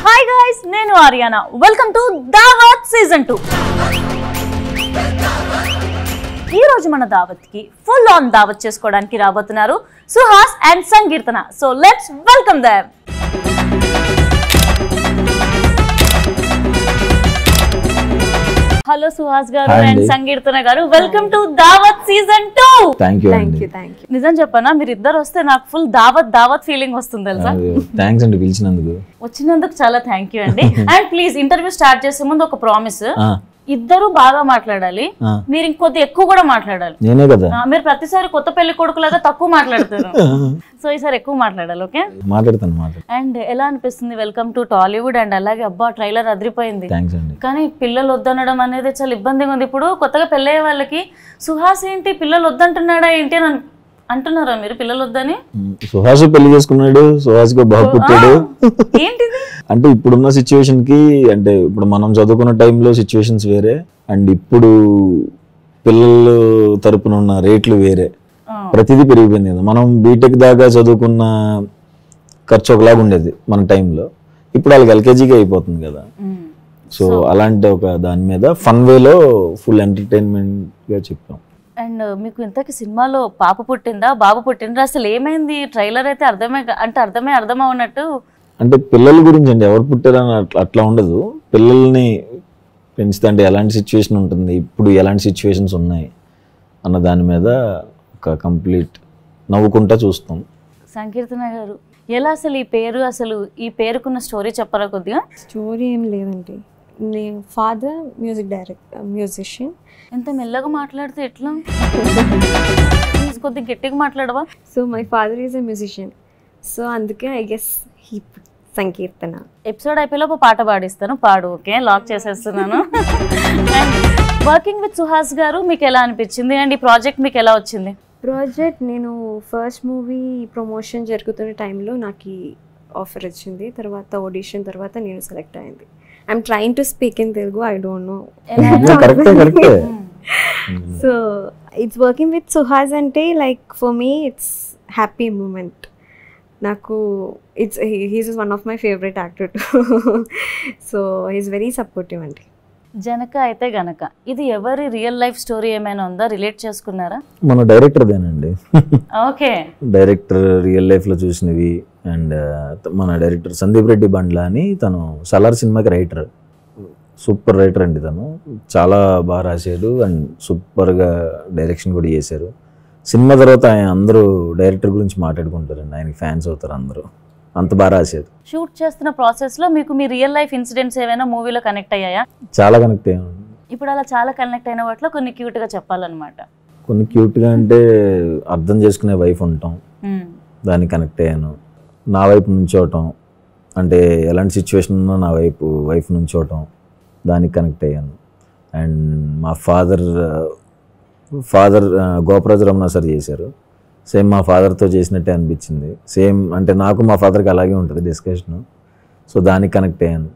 Hi guys, నేను Ariyana. Welcome to దావత్ season 2. ఈ రోజు మన దావత్ కి ఫుల్ ఆన్ దావత్ చేసుకోవడానికి రాబోతున్నారు Suhas and Sankirtana. So let's welcome them. Hello Suhas గారు అండ్ సంకీర్తన గారు, వెల్కమ్ టు దావత్ సీజన్ 2. థాంక్యూ. నిజం చెప్పనా, మీరు ఇద్దరు వస్తే నాకు ఫుల్ దావత్ ఫీలింగ్ వస్తుంది తెలుసా. థాంక్స్ అండి పిలిచినందుకు. వచ్చినందుకు చాలా థ్యాంక్ యూ అండి. అండ్ ప్లీజ్, ఇంటర్వ్యూ స్టార్ట్ చేసే ముందు ఒక ప్రామిస్, ఇద్దరు బాగా మాట్లాడాలి, మీరు ఇంకొద్ది ఎక్కువ కూడా మాట్లాడాలి. నేనే కదా, మీరు ప్రతిసారి కొత్త పెళ్లి కొడుకులాగా తక్కువ మాట్లాడతారు. సో ఈసారి ఎక్కువ మాట్లాడాలి, ఓకే? మాట్లాడతాను. అండ్ ఎలా అనిపిస్తుంది వెల్కమ్ టు టాలీవుడ్? అండ్ అలాగే అబ్బా ట్రైలర్ అదిరిపోయింది, థాంక్స్ అండి. కానీ పిల్లలు వద్దనడం అనేది చాలా ఇబ్బందిగా ఉంది. ఇప్పుడు కొత్తగా పెళ్ళయ్యే వాళ్ళకి సుహాస్ ఏంటి పిల్లలు వద్దంటున్నాడా ఏంటి అని అంటున్నారా మీరు? పిల్లలు వద్దని సుహాస్ పెళ్లి చేసుకున్నాడు, సుహాస్ కు బాబు పుట్టాడు. ఏంటిది అంటే ఇప్పుడున్న సిచ్యువేషన్ కి, అంటే ఇప్పుడు మనం చదువుకున్న టైంలో సిచ్యువేషన్స్ వేరే, అండ్ ఇప్పుడు పిల్లల తరపున ఉన్న రేట్లు వేరే, ప్రతిదీ పెరిగిపోయింది కదా. మనం బీటెక్ దాకా చదువుకున్న ఖర్చు ఒకలాగా ఉండేది మన టైంలో, ఇప్పుడు వాళ్ళకి ఎల్కేజీగా అయిపోతుంది కదా. సో అలాంటి ఒక దాని మీద ఫన్ వేలో ఫుల్ ఎంటర్టైన్మెంట్ గా చెప్పాం. అండ్ మీకు ఇంతకీ సినిమాలో పాప పుట్టిందా బాబు పుట్టిండ్రా, అసలు ఏమైంది? ట్రైలర్ అయితే అర్థమే ఉన్నట్టు. అంటే పిల్లల గురించి అండి, ఎవరు పుట్టారని అట్లా ఉండదు. పిల్లల్ని పెంచుతా అంటే ఎలాంటి సిచ్యువేషన్ ఉంటుంది, ఇప్పుడు ఎలాంటి సిచ్యువేషన్స్ ఉన్నాయి అన్న దాని మీద ఒక కంప్లీట్ నవ్వుకుంటా చూస్తాం. సంకీర్తన గారు, ఎలా అసలు ఈ పేరుకున్న స్టోరీ చెప్పరా కొద్దిగా? స్టోరీ ఏం లేదండి. నేను ఫాదర్ మ్యూజిషియన్. ఎంత మెల్లగా మాట్లాడితే ఎట్లా? కొద్దిగా గట్టిగా మాట్లాడవా? So my father is a musician, so అందుకే ఐ గెస్ హీ సంకీర్తన. ఎపిసోడ్ అయిపోయేలోపు పాట పాడిస్తాను, పాడు. ఓకే, లాక్ చేసేస్తున్నాను. వర్కింగ్ విత్ సుహాస్ గారు మీకు ఎలా అనిపించింది? అండ్ ఈ ప్రాజెక్ట్ మీకు ఎలా వచ్చింది? ప్రాజెక్ట్ నేను ఫస్ట్ మూవీ ప్రమోషన్ జరుగుతున్న టైంలో నాకు ఈ ఆఫర్ వచ్చింది. తర్వాత ఆడిషన్ తర్వాత నేను సెలెక్ట్ అయింది. I'm trying to speak in Telugu, I don't know. So it's working with Suhas అంటే like for me it's happy moment. నాకు he's one of my favourite actor too. So he's very supportive అండి. జనక అయితే గనక ఇది ఎవరి రియల్ లైఫ్ స్టోరీ ఏమైనా ఉందా? Relate చేసుకున్నారా? మన డైరెక్టర్దేనండి. ఓకే, డైరెక్టర్ రియల్ లైఫ్ లో చూసినవి. అండ్ మన డైరెక్టర్ సందీప్ రెడ్డి బండ్ల అని, తను సలార్ సినిమాకి రైటర్, సూపర్ రైటర్ అండి. తను చాలా బాగా రాశాడు అండ్ సూపర్గా డైరెక్షన్ కూడా చేశారు. సినిమా తర్వాత ఆయన అందరూ డైరెక్టర్ గురించి మాట్లాడుకుంటారండి, ఆయనకి ఫ్యాన్స్ అవుతారు అందరూ, అంత బాగా రాశారు. షూట్ చేస్తున్న ప్రాసెస్ లో మీకు మీ రియల్ లైఫ్ ఇన్సిడెంట్స్ ఏమైనా మూవీలో కనెక్ట్ అయ్యాయా? చాలా కనెక్ట్ అయ్యాను. ఇప్పుడు అలా చాలా కనెక్ట్ అయిన వాటిలో కొన్ని క్యూట్ గా చెప్పాలన్నమాట. కొన్ని క్యూట్గా అంటే అర్థం చేసుకునే వైఫ్ ఉంటాం, దానికి కనెక్ట్ అయ్యాను. నా వైపు నుంచోవటం, అంటే ఎలాంటి సిచ్యువేషన్ ఉన్నా నా వైఫ్ నుంచోవటం, దానికి కనెక్ట్ అయ్యాను. అండ్ మా ఫాదర్ గోపరాజు రమణ సార్ చేశారు, సేమ్ మా ఫాదర్తో చేసినట్టే అనిపించింది. సేమ్ అంటే నాకు మా ఫాదర్కి అలాగే ఉంటుంది డిస్కషను. సో దానికి కనెక్ట్ అయ్యాను.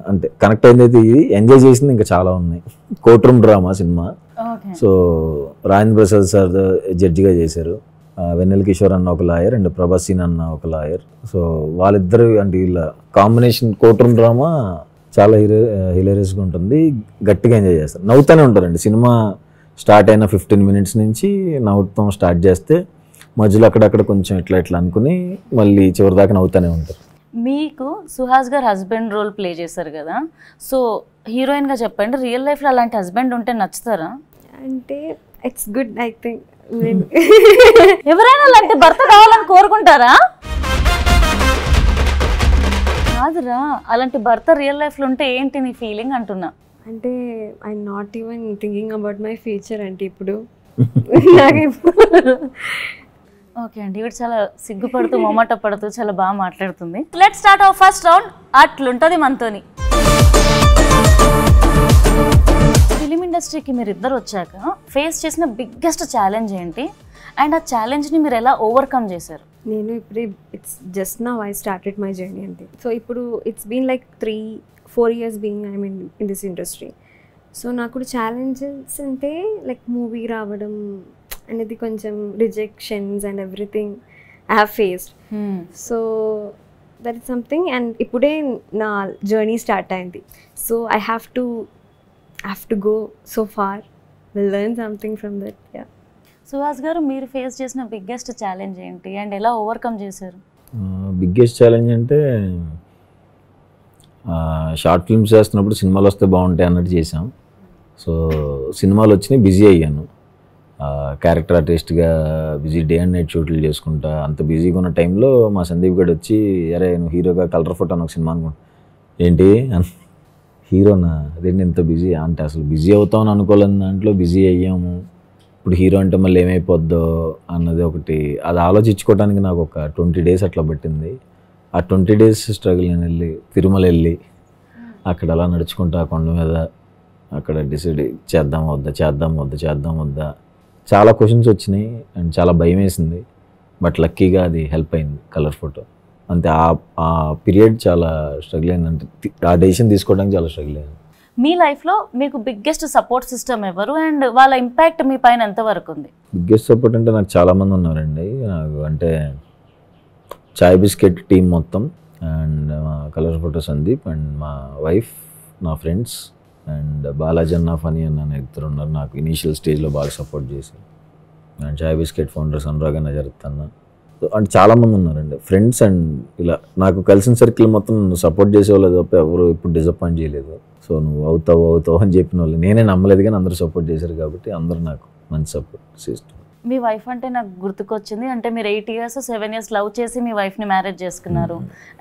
అంటే కనెక్ట్ అయింది అయితే ఇది, ఎంజాయ్ చేసింది ఇంకా చాలా ఉన్నాయి. Court room drama cinema. So Rajendra Prasad sir జడ్జిగా చేశారు, వెన్నెల కిషోర్ అన్న ఒక లాయర్ అండ్ ప్రభాసీన్ అన్న ఒక లాయర్. సో వాళ్ళిద్దరు అంటే వీళ్ళ కాంబినేషన్ కోర్ట్ రూమ్ డ్రామా చాలా హిలేరియస్గా ఉంటుంది, గట్టిగా ఎంజాయ్ చేస్తారు, నవ్వుతూనే ఉంటారండి. సినిమా స్టార్ట్ అయిన 15 minutes నుంచి నవ్వుతాం స్టార్ట్ చేస్తే, మధ్యలో అక్కడక్కడ కొంచెం ఇట్లా అనుకుని మళ్ళీ చివరి దాకా నవ్వుతూనే ఉంటారు. మీకు సుహాస్ గారు హస్బెండ్ రోల్ ప్లే చేశారు కదా, సో హీరోయిన్గా చెప్పండి, రియల్ లైఫ్లో అలాంటి హస్బెండ్ ఉంటే నచ్చుతారా? అంటే ఇట్స్ గుడ్, ఐ థింక్. ఎవరైనా అలాంటి భర్త కావాలని కోరుకుంటారా? కాదురా, అలాంటి భర్త రియల్ లైఫ్లో ఉంటే ఏంటి నీ ఫీలింగ్ అంటున్నా. అంటే I not even thinking about my future అంటే ఇప్పుడు. ఓకే అండి, ఇవి చాలా సిగ్గుపడుతూ మొమాట పడుతూ చాలా బాగా మాట్లాడుతుంది. Let's start our first round. అట్లుంటుంది మనతోని. ఫిలిం ఇండస్ట్రీకి మీరు ఇద్దరు వచ్చాక ఫేస్ చేసిన బిగ్గెస్ట్ ఛాలెంజ్ ఏంటి? అండ్ ఆ ఛాలెంజ్ని మీరు ఎలా ఓవర్కమ్ చేశారు? నేను ఇప్పుడే it's just now I started my journey అంతే. సో ఇప్పుడు it's been like 3-4 years being I mean in this industry. So నాకు ఛాలెంజెస్ అంటే లైక్ మూవీ రావడం అనేది కొంచెం rejections and everything I have faced. So that is something. And ఇప్పుడే నా journey start అయింది. So I have to go so far, will learn something from that. Yeah. Suhas garu, మీరు face చేసిన బిగ్గెస్ట్ ఛాలెంజ్ ఏంటి and ఎలా ఓవర్కమ్ చేశారు? Biggest challenge అంటే short films చేస్తున్నప్పుడు సినిమాలు వస్తే బాగుంటాయి అన్నట్టు చేసాం. సో సినిమాలు వచ్చినాయి, బిజీ అయ్యాను. క్యారెక్టర్ ఆర్టిస్ట్గా బిజీ, డే అండ్ నైట్ షూట్లు చేసుకుంటా. అంత బిజీగా ఉన్న టైంలో మా సందీప్ గడ్ వచ్చి, అరే నువ్వు హీరోగా కలర్ ఫోటో అని ఒక సినిమా అనుకుంటా. ఏంటి హీరోనా, అదేంటి ఇంత బిజీ అంటే, అసలు బిజీ అవుతామని అనుకోలేని దాంట్లో బిజీ అయ్యాము. ఇప్పుడు హీరో అంటే మళ్ళీ ఏమైపోద్దో అన్నది ఒకటి, అది ఆలోచించుకోవడానికి నాకు ఒక 20 days అట్లా పట్టింది. ఆ 20 days స్ట్రగుల్. నేను వెళ్ళి తిరుమల వెళ్ళి అక్కడ అలా నడుచుకుంటా కొండ మీద అక్కడ డిసైడ్ చేద్దాం వద్దా చాలా క్వశ్చన్స్ వచ్చినాయి అండ్ చాలా భయం వేసింది. బట్ లక్కీగా అది హెల్ప్ అయింది కలర్ ఫోటో. అంతే, ఆ పీరియడ్ చాలా స్ట్రగుల్ అయింది. అంటే ఆ డెసిషన్ తీసుకోవడానికి చాలా స్ట్రగుల్ అయింది. మీ లైఫ్లో మీకు బిగ్గెస్ట్ సపోర్ట్ సిస్టమ్ ఎవరు అండ్ వాళ్ళ ఇంపాక్ట్ మీ పైన ఎంతవరకు ఉంది? బిగ్గెస్ట్ సపోర్ట్ అంటే నాకు చాలామంది ఉన్నారండి. నాకు అంటే చాయ్ బిస్కెట్ టీం మొత్తం, అండ్ మా కలర్ ఫోటో సందీప్, అండ్ మా వైఫ్, నా ఫ్రెండ్స్, అండ్ బాలాజీ అన్న, ఫనీ అన్న ఇద్దరు ఉన్నారు నాకు ఇనీషియల్ స్టేజ్లో బాగా సపోర్ట్ చేసి. And chai biscuit founders Anurag అన్న, జరుగుతున్నా, అంటే చాలామంది ఉన్నారండి ఫ్రెండ్స్. అండ్ ఇలా నాకు కలిసిన సర్కిల్ మొత్తం సపోర్ట్ చేసేవాళ్ళు తప్ప ఎవరు ఇప్పుడు డిసప్పాయింట్ చేయలేదు. సో నువ్వు అవుతావు అని చెప్పిన వాళ్ళు నేనే నమ్మలేదు, కానీ అందరూ సపోర్ట్ చేశారు కాబట్టి అందరూ నాకు మంచి సపోర్ట్ చేస్తారు. మీ వైఫ్ అంటే నాకు గుర్తుకొచ్చింది, అంటే మీరు 8 years 7 years లవ్ చేసి మీ వైఫ్ని మ్యారేజ్ చేసుకున్నారు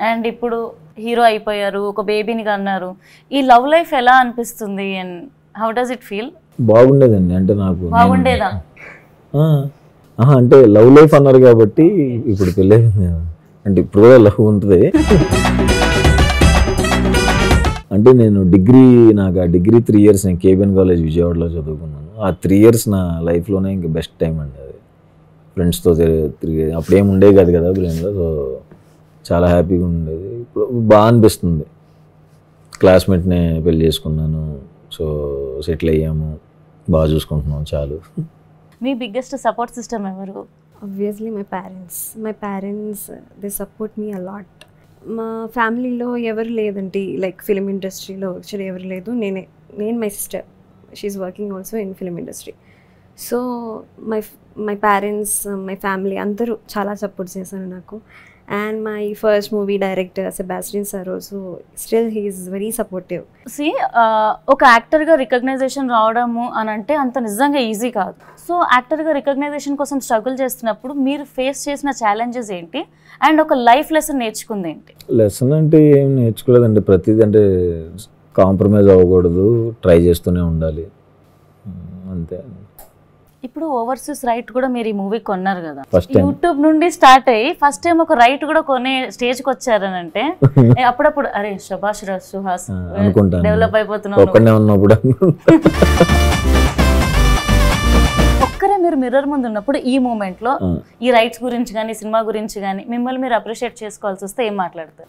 అండ్ ఇప్పుడు హీరో అయిపోయారు, ఒక బేబీని కన్నారు. ఈ లవ్ లైఫ్ ఎలా అనిపిస్తుంది and how does it feel? బాగుండేదండి. అంటే నాకు బాగుండేదా? అంటే లవ్ లైఫ్ అన్నారు కాబట్టి ఇప్పుడు పెళ్ళి అంటే ఇప్పుడు కూడా లవ్ ఉంటుంది. అంటే నేను నాకు ఆ డిగ్రీ 3 years నేను కేబిఎన్ కాలేజ్ విజయవాడలో చదువుకున్నాను. ఆ 3 years నా లైఫ్లోనే ఇంకా బెస్ట్ టైం అండి అది. ఫ్రెండ్స్తో తిరిగేది, అప్పుడేం ఉండేది కాదు కదా బ్రెయిన్లో. సో చాలా హ్యాపీగా ఉండేది. ఇప్పుడు బాగా అనిపిస్తుంది. క్లాస్మేట్నే పెళ్ళి చేసుకున్నాను, సో సెటిల్ అయ్యాము, బాగా చూసుకుంటున్నాం చాలు. మీ బిగ్గెస్ట్ సపోర్ట్ సిస్టమ్ ఎవరు? Obviously my parents they support me a lot. మా ఫ్యామిలీలో ఎవరు లేదండి, లైక్ ఫిలిం ఇండస్ట్రీలో యాక్చువల్లీ ఎవరు లేదు. నేను my sister, she is working also in film industry. So my parents, my family అందరూ చాలా సపోర్ట్ చేశారు నాకు. And my first movie director Sebastian sir also still he is very supportive. ఒక యాక్టర్గా రికగ్నైజేషన్ రావడము అని అంటే అంత నిజంగా ఈజీ కాదు. సో యాక్టర్గా రికగ్నైజేషన్ కోసం స్ట్రగుల్ చేస్తున్నప్పుడు మీరు ఫేస్ చేసిన ఛాలెంజెస్ ఏంటి అండ్ ఒక లైఫ్ లెసన్ నేర్చుకుంది ఏంటి? లెసన్ అంటే ఏం నేర్చుకోలేదండి. ప్రతిదీ అంటే కాంప్రమైజ్ అవ్వకూడదు, ట్రై చేస్తూనే ఉండాలి, అంతే. ఇప్పుడు ఓవర్సీస్ రైట్ కూడా మీరు ఈ మూవీ కొన్నారు కదా, యూట్యూబ్ నుండి స్టార్ట్ అయ్యి ఫస్ట్ టైం ఒక రైట్ కూడా కొనే స్టేజ్కి వచ్చారని అంటే అప్పుడప్పుడు అరే శభాష్ సుహాస్ డెవలప్ అయిపోతున్నావు ఒక్కరే మీరు మిర్రర్ ముందు ఉన్నప్పుడు ఈ మూమెంట్ లో ఈ రైట్స్ గురించి కానీ సినిమా గురించి కానీ మిమ్మల్ని మీరు అప్రిషియేట్ చేసుకోవాల్సి వస్తే ఏం మాట్లాడతారు?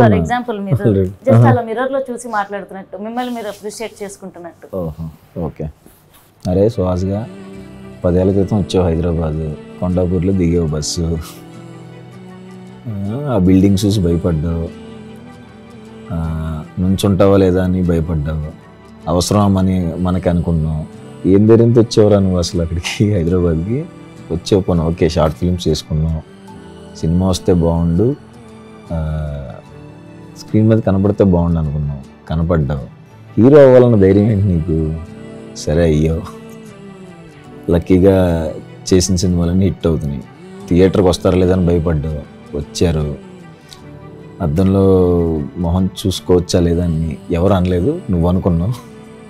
ఫర్ ఎగ్జాంపుల్ మిర్రర్ జస్ట్ అలా మిర్రర్ లో చూసి మాట్లాడుతున్నట్టు, మిమ్మల్ని మీరు అప్రిషియేట్ చేసుకుంటున్నట్టు. ఓకే, అరే సుహాస్గా 10 ఏళ్ల క్రితం వచ్చావు హైదరాబాద్, కొండాపూర్లో దిగావు బస్సు, ఆ బిల్డింగ్ చూసి భయపడ్డావు, నుంచుంటావా లేదా అని భయపడ్డావు, అవసరం అని మనకి అనుకున్నావు. ఏం ధైర్యంతో వచ్చేవరా నువ్వు అసలు అక్కడికి హైదరాబాద్కి వచ్చావు? పోను ఓకే, షార్ట్ ఫిల్మ్స్ చేసుకున్నావు, సినిమా వస్తే బాగుండు, స్క్రీన్ మీద కనపడితే బాగుండు అనుకున్నావు, కనపడ్డావు. హీరో అవ్వాలన్న ధైర్యం ఏంటి నీకు? సరే అయ్యావు, లక్కీగా చేసిన సినిమాలన్నీ హిట్ అవుతున్నాయి. థియేటర్కి వస్తారా లేదని భయపడ్డావు, వచ్చారు. అద్దంలో మొహం చూసుకోవచ్చా లేదా అని ఎవరు అనలేదు, నువ్వు అనుకున్నావు.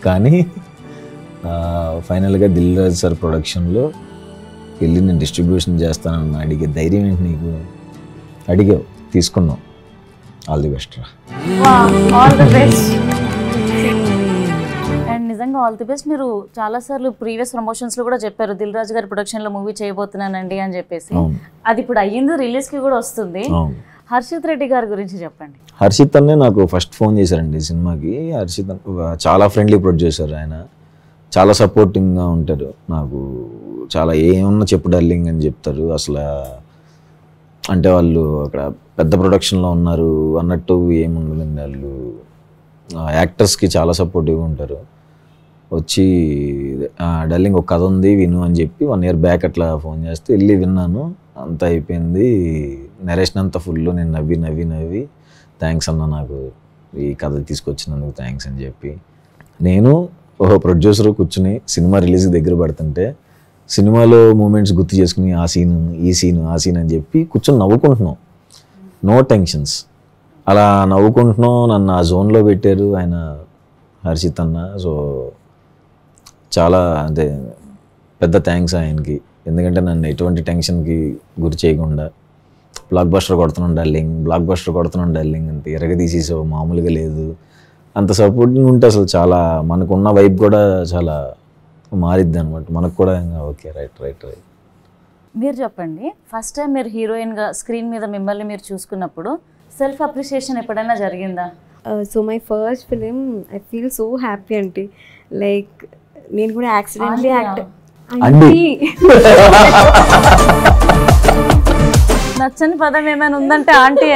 కానీ ఫైనల్గా దిల్ రాజు సార్ ప్రొడక్షన్లో వెళ్ళి నేను డిస్ట్రిబ్యూషన్ చేస్తానని అడిగే ధైర్యం ఏంటి నీకు? అడిగావు, తీసుకున్నావు. ఆల్ ది బెస్ట్ రా. అండ్ నిజంగా ఆల్ ది బెస్ట్. మీరు చాలాసార్లు ప్రీవియస్ ప్రమోషన్స్లో కూడా చెప్పారు దిల్ రాజు గారి ప్రొడక్షన్లో మూవీ చేయబోతున్నానండి అని చెప్పేసి. అది ఇప్పుడు అయ్యింది, రిలీజ్కి కూడా వస్తుంది. హర్షిత్ రెడ్డి గారి గురించి చెప్పండి. హర్షిత్ అన్నే నాకు ఫస్ట్ ఫోన్ చేశారండి ఈ సినిమాకి. హర్షిత్ చాలా ఫ్రెండ్లీ ప్రొడ్యూసర్, ఆయన చాలా సపోర్టింగ్గా ఉంటారు నాకు. చాలా ఏమన్నా చెప్పు డార్లింగ్ అని చెప్తారు. అసలు అంటే వాళ్ళు అక్కడ పెద్ద ప్రొడక్షన్లో ఉన్నారు అన్నట్టు ఏముండదండి. వాళ్ళు యాక్టర్స్కి చాలా సపోర్టివ్గా ఉంటారు. వచ్చి డార్లింగ్ ఒక కథ ఉంది విను అని చెప్పి 1 year బ్యాక్ అట్లా ఫోన్ చేస్తే వెళ్ళి విన్నాను, అంతా అయిపోయింది, నరేషన్ అంతా ఫుల్, నేను నవ్వి థ్యాంక్స్ అన్న, నాకు ఈ కథ తీసుకొచ్చినందుకు థ్యాంక్స్ అని చెప్పి. నేను ఒక ప్రొడ్యూసర్ కూర్చుని సినిమా రిలీజ్ దగ్గర పడుతుంటే సినిమాలో మూమెంట్స్ గుర్తు చేసుకుని ఆ సీన్ అని చెప్పి కూర్చొని నవ్వుకుంటున్నాం, నో టెన్షన్స్. అలా నవ్వుకుంటున్నాం, నన్ను ఆ జోన్లో పెట్టారు ఆయన హర్షిత్ అన్న. సో చాలా అంటే పెద్ద థ్యాంక్స్ ఆయనకి, ఎందుకంటే నన్ను ఎటువంటి టెన్షన్కి గురి చేయకుండా బ్లాక్ బస్టర్ కొడుతున్నాను డార్లింగ్ అంటే ఎరగదీసేసావు, మామూలుగా లేదు, అంత సపోర్టింగ్ ఉంటే అసలు చాలా మనకున్న వైబ్ కూడా చాలా మారిద్ది అనమాట, మనకు కూడా ఓకే రైట్. మీరు చెప్పండి, ఫస్ట్ టైం మీరు హీరోయిన్గా స్క్రీన్ మీద మిమ్మల్ని మీరు చూసుకున్నప్పుడు సెల్ఫ్ అప్రిషియేషన్ ఎప్పుడైనా జరిగిందా? So my first film I feel so happy అంటే, లైక్ నేను కూడా యాక్సిడెంట్లీ నచ్చని పదం ఏమైనా ఉందంటే ఆంటీ.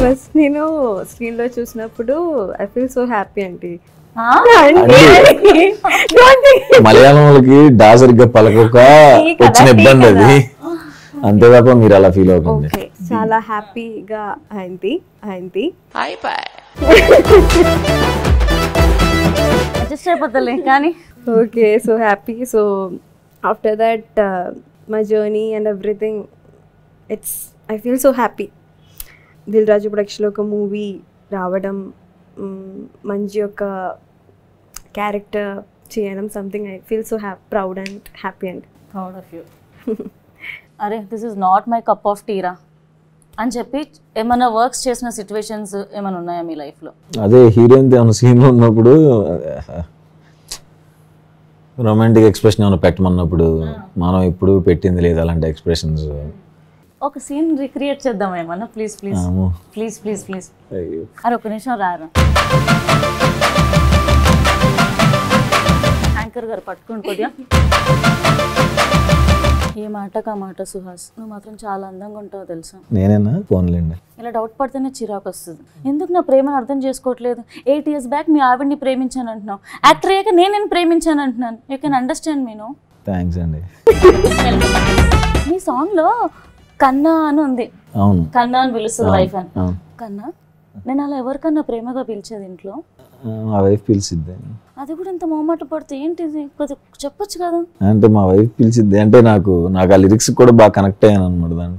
ఫస్ట్ నేను స్క్రీన్లో చూసినప్పుడు ఐ ఫీల్ సో హ్యాపీ అంటే. మలయాళం వాళ్ళకి డా సరిగ్గా పలక వచ్చిన ఇబ్బంది అది, అంతేకాక మీరు అలా ఫీల్ అవుతుంది. చాలా హ్యాపీగా అయింది. అడ్జస్ట్ అయిపోతలే కానీ okay, so happy. So after that my journey and everything, I feel so happy. Dil Raju ప్రొడక్షన్లో ఒక మూవీ రావడం, మంచి ఒక క్యారెక్టర్ చేయడం, something I feel so proud and happy and proud of you. అరే this is not my cup of టీరా అని చెప్పి ఏమైనా వర్క్స్ చేసిన సిచ్యువేషన్స్ ఏమైనా ఉన్నాయా మీ లైఫ్లో? అదే హీరోయిన్ ఏమైనా సీన్లో ఉన్నప్పుడు రొమాంటిక్ ఎక్స్ప్రెషన్ ఏమైనా పెట్టమన్నప్పుడు మనం ఇప్పుడు పెట్టింది లేదు అలాంటి ఎక్స్ప్రెషన్స్. ఒక సీన్ రిక్రియేట్ చేద్దాం ఏమన్నా, ప్లీజ్. అరే ఒక నిమిషం రారా, యాంకర్ గారు పట్టుకుని కొద్దిగా. ఏ మాటకా మాట సుహాస్, నువ్వు మాత్రం చాలా అందంగా ఉంటావు తెలుసా. నేనేనా? ఫోన్లేండి. ఇలా డౌట్ పడితేనే చిరాకు వస్తుంది. ఎందుకు నా ప్రేమను అర్థం చేసుకోవట్లేదు? 8 years బ్యాక్ మీ ఆవిడ్ని ప్రేమించాను అంటున్నావు, యాక్టర్ అయ్యాక నేను ప్రేమించాను అంటున్నాను. You can understand me. No thanks అండి. మీ సాంగ్లో కన్నా అని ఉంది. అవును, కన్నా అని పిలుస్తుంది వైఫ్ అని. కన్నా నేను అలా ఎవరికన్నా ప్రేమగా పిలిచేది ఇంట్లో? మా వైఫ్ పిలిచిద్ది. అది కూడా ఇంత మొహమాట పడితే ఏంటిది, చెప్పొచ్చు కదా. అంటే మా వైఫ్ పిలిచిద్ది అంటే నాకు ఆ లిరిక్స్ కూడా బాగా కనెక్ట్ అయ్యాను అనమాట. దాన్ని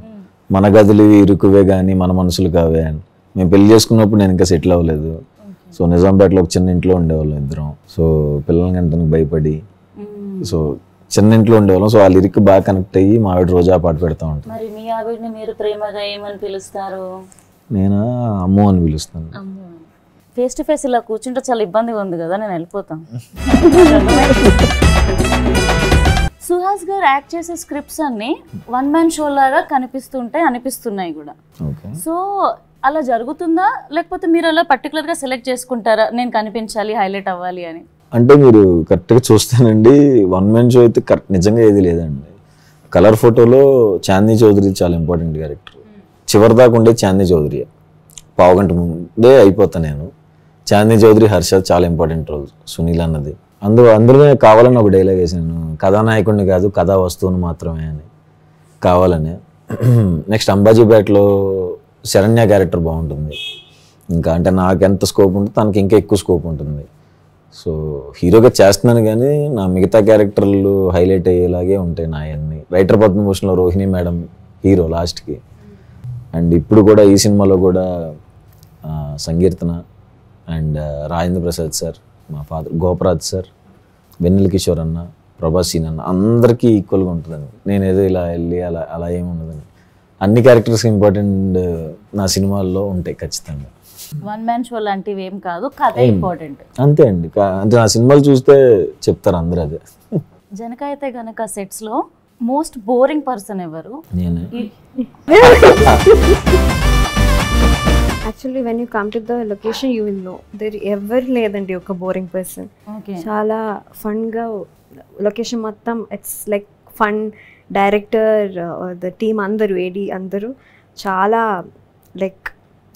మన గదులు ఇరుకువే కానీ మన మనసులు కావే అని. మేము పెళ్లి చేసుకున్నప్పుడు నేను ఇంకా సెటిల్ అవ్వలేదు. సో నిజాంపేటలో ఒక చిన్న ఇంట్లో ఉండేవాళ్ళం ఇద్దరం. సో పిల్లలకి అంటే భయపడి సో చిన్న ఇంట్లో ఉండేవాళ్ళం. సో ఆ లిరిక్ బాగా కనెక్ట్ అయ్యి మా ఆవిడ రోజా పాట పెడతా ఉంటాను. మరి మీ ఆవిడని మీరు ప్రేమగా ఏమని పిలుస్తారు? నేను అమ్ము అని పిలుస్తాను. ఫేస్ టు ఫేస్ ఇలా కూర్చుంటే చాలా ఇబ్బందిగా ఉంది కదా, నేను వెళ్ళిపోతాను. సుహాస్ గారు యాక్ట్ చేసే స్క్రిప్ట్స్ అన్ని 1 man షో లాగా అనిపిస్తున్నాయి కూడా. సో అలా జరుగుతుందా, లేకపోతే మీరు అలా పర్టికులర్గా సెలెక్ట్ చేసుకుంటారా నేను కనిపించాలి, హైలైట్ అవ్వాలి అని? అంటే మీరు కరెక్ట్గా చూస్తానండి, 1 man షో అయితే నిజంగా ఏది లేదండి. కలర్ ఫోటోలో చాందీ చౌదరి చాలా ఇంపార్టెంట్ క్యారెక్టర్. చివరి దాకా ఉండే చాందీ చౌదరి, 1/2 గంట ముందే అయిపోతాను నేను. చాందీ చౌదరి, హర్షద్ చాలా ఇంపార్టెంట్ రోల్, సునీల్ అన్నది. అందులోనే కావాలని ఒక డైలాగ్ వేసాను, కథానాయకుడిని కాదు కథా వస్తువుని మాత్రమే అని, కావాలని. నెక్స్ట్ అంబాజీపేటలో శరణ్య క్యారెక్టర్ బాగుంటుంది. ఇంకా అంటే నాకు ఎంత స్కోప్ ఉంటుంది తనకి ఇంకా ఎక్కువ స్కోప్ ఉంటుంది. సో హీరోగా చేస్తున్నాను కానీ నా మిగతా క్యారెక్టర్లు హైలైట్ అయ్యేలాగే ఉంటాయి నా అన్ని. రైటర్ పద్మభూషణ్లో రోహిణి మేడం హీరో లాస్ట్కి. అండ్ ఇప్పుడు కూడా ఈ సినిమాలో కూడా సంకీర్తన అండ్ రాజేంద్ర ప్రసాద్ సార్, మా ఫాదర్ గోపరాజ్ సార్, వెన్నెల కిషోర్ అన్న, ప్రభాస్ సీన్ అన్న, అందరికీ ఈక్వల్గా ఉంటుందండి. నేను ఏదో ఇలా వెళ్ళి అలా ఏమి ఉండదండి. అన్ని క్యారెక్టర్స్ ఇంపార్టెంట్ నా సినిమాల్లో ఉంటాయి ఖచ్చితంగా. 1 man షో లాంటివి ఏం కాదు, కథ ఇంపార్టెంట్ అంతే అండి. అంటే నా సినిమాలు చూస్తే చెప్తారు అందరూ అదే. జనక అయితే గనక సెట్స్ లో మోస్ట్ బోరింగ్ పర్సన్ ఎవరు? నేనే. Actually when you come to the location you will know there ఎవరు లేదండి ఒక బోరింగ్ పర్సన్. చాలా ఫన్గా లొకేషన్ మొత్తం, it's like fun, director the team అందరూ ఏడి అందరూ చాలా లైక్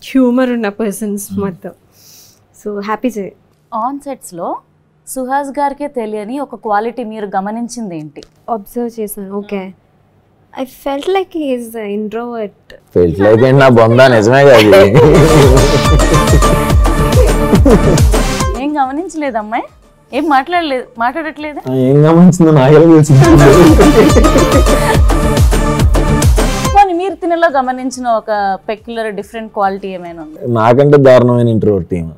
హ్యూమర్ ఉన్న పర్సన్స్ మొత్తం. సో హ్యాపీ చే. ఆన్ సెట్స్లో సుహాస్ గారికే తెలియని ఒక క్వాలిటీ మీరు గమనించింది ఏంటి? అబ్జర్వ్ చేశాను. Okay, I felt like he is introvert. Felt like ఏంటి నా బొందా, నిజమే కాదు. ఏం గమనించలేదు అమ్మాయి, ఏం మాట్లాడట్లేదు. ఏం గమనించిందో నాకే తెలిసింది. మీరు తినలో గమనించిన ఒక పెక్యులర్ డిఫరెంట్ క్వాలిటీ ఏమైనా ఉంది? నాకంటే దారుణమైన ఇంట్రోవర్ట్ టీమ్.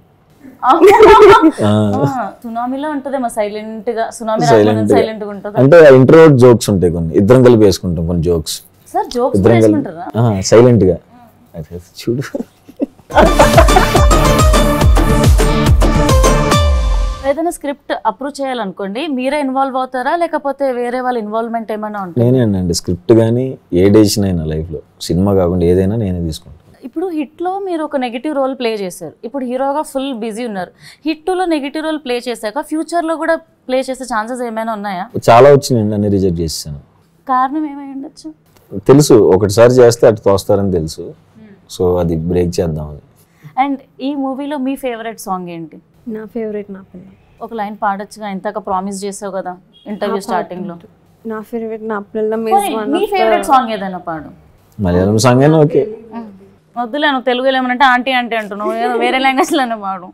సునామీలో ఉంటదేమో సైలెంట్ గా. సునామీ సైలెంట్ గా ఉంటుంది అంటే ఇంట్రోవర్ట్ జోక్స్ ఉంటాయి కొన్ని, ఇద్దరం కలిపి వేసుకుంటాం కొన్ని జోక్స్. సార్ జోక్స్ వేసుకుంటారా? సైలెంట్ గా చూడు. ఏదైనా స్క్రిప్ట్ అప్రూవ్ చేయాలనుకోండి, మీరే ఇన్వాల్వ్ అవుతారా లేకపోతే వేరే వాళ్ళ ఇన్వాల్వ్మెంట్ ఏమైనా ఉంటుంది? నేనేనండి స్క్రిప్ట్ కానీ ఏ డెసిషన్ అయినా లైఫ్లో, సినిమా కాకుండా ఏదైనా నేనే తీసుకుంటాను. ఇప్పుడు హిట్లో మీరు ఒక నెగిటివ్ రోల్ ప్లే చేశారు, ఇప్పుడు హీరోగా ఫుల్ బిజీ ఉన్నారు. హిట్లో నెగిటివ్ రోల్ ప్లే చేశాక ఫ్యూచర్లో కూడా ప్లే చేసే ఛాన్సెస్ ఏమైనా ఉన్నాయా? చాలా వచ్చినాయండి, అన్ని రిజెక్ట్ చేస్తాను. కారణం ఏమై ఉండొచ్చు? తెలుసు ఒకటిసారి చేస్తే అటు తోస్తారని తెలుసు, సో అది బ్రేక్ చేద్దామని. అండ్ ఈ మూవీలో మీ ఫేవరెట్ సాంగ్ ఏంటి? నా ఫేవరెట్ నా పిల్ల. ఒక లైన్ పాడొచ్చుగా, ఇంతక ప్రామిస్ చేసావు కదా ఇంటర్వ్యూ స్టార్టింగ్ లో. నా ఫేవరెట్ నా పిల్ల. మీ ఫేవరెట్ సాంగ్ ఏదైనా పాడు. మలయాళం సాంగ్ అయినా ఓకే. వద్దులే, నువ్వు తెలుగులో ఏమనంటే ఆంటీ ఆంటీ అంటున్నావు, వేరే లాంగ్వేజ్ లోనే పాడు.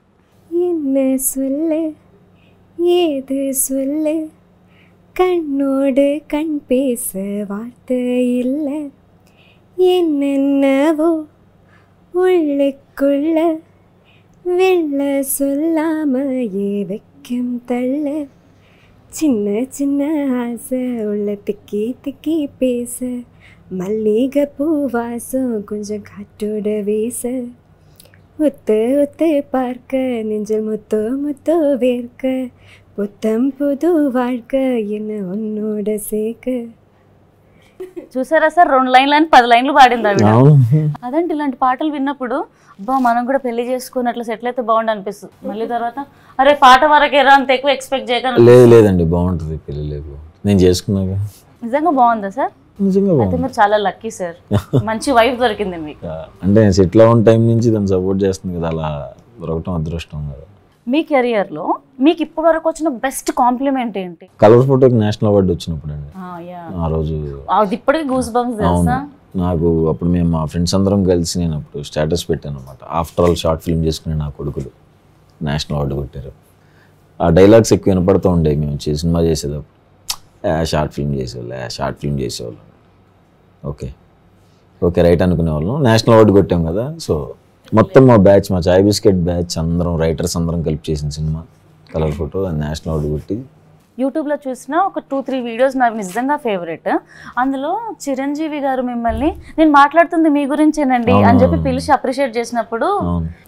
ஏது சொல்லு கண்ணோடு கண் பேச வார்த்தை இல்லை, என்னென்னவோ உள்ளுக்குள்ள வெள்ள சொல்லாமையே வைக்கும் தள்ள, சின்ன சின்ன ஆசை உள்ள திக்கி திக்கி பேச, மல்லிகை பூவாசம் கொஞ்சம் காற்றோட வீச, ஒத்து ஒத்து பார்க்க நெஞ்சில் முத்தோ முத்தோ வேர்க்க, புத்தம் புது வாழ்க்கை என்ன உன்னோட சேர்க்க. చూసారా సార్, 2 లైన్లు అని 10 లైన్లు పాడింది ఆవిడ. అదంటే ఇలాంటి పాటలు విన్నప్పుడు అబ్బా మనం కూడా పెళ్లి చేసుకుని అట్లా సెటిల్ అయితే బాగుండు అనిపిస్తుంది. మళ్ళీ తర్వాత అరే పాట వరకేరా అంత ఎక్కువ ఎక్స్పెక్ట్ చేయక. లేదండి బాగుంటుంది, పెళ్లి లేదు నేను చేసుకున్నాక. నిజంగా బాగుందా సార్? నిజంగా అయితే మీరు చాలా లక్కీ సార్, మంచి వైఫ్ దొరికింది మీకు. అంటే సెటిల్ అవ్వని టైం నుంచి దాన్ని సపోర్ట్ చేస్తుంది కదా, అలా దొరకటం అదృష్టం కదా. మీ కెరియర్లో మీకు ఇప్పటి వరకు వచ్చిన బెస్ట్ కాంప్లిమెంట్ ఏంటి? కలర్ ఫోటోకి నేషనల్ అవార్డు వచ్చినప్పుడు అండి. ఆ రోజు అది ఇప్పటికీ గూస్ బంప్స్ తెలుసా నాకు. అప్పుడు మేము మా ఫ్రెండ్స్ అందరం కలిసి నేను అప్పుడు స్టేటస్ పెట్టాను అనమాట, ఆఫ్టర్ ఆల్ షార్ట్ ఫిల్మ్ చేసుకునే నా కొడుకులు నేషనల్ అవార్డు కొట్టారు. ఆ డైలాగ్స్ ఎక్కువ వినపడుతూ ఉండేవి మేము సినిమా చేసేటప్పుడు, షార్ట్ ఫిల్మ్ చేసేవాళ్ళు. ఓకే ఓకే రైట్ అనుకునేవాళ్ళం. నేషనల్ అవార్డు కొట్టాం కదా, సో మొత్తం మా బ్యాచ్, మా చాయ్ బిస్కెట్ బ్యాచ్ అందరం రైటర్స్ అందరం కలిపి చేసిన cinema colour photo, national award కొట్టి. యూట్యూబ్లో చూసిన ఒక 2-3 వీడియోస్ నాకు నిజంగా ఫేవరెట్. అందులో చిరంజీవి గారు మిమ్మల్ని నేను మాట్లాడుతుంది మీ గురించేనండి అని చెప్పి పిలిచి అప్రిషియేట్ చేసినప్పుడు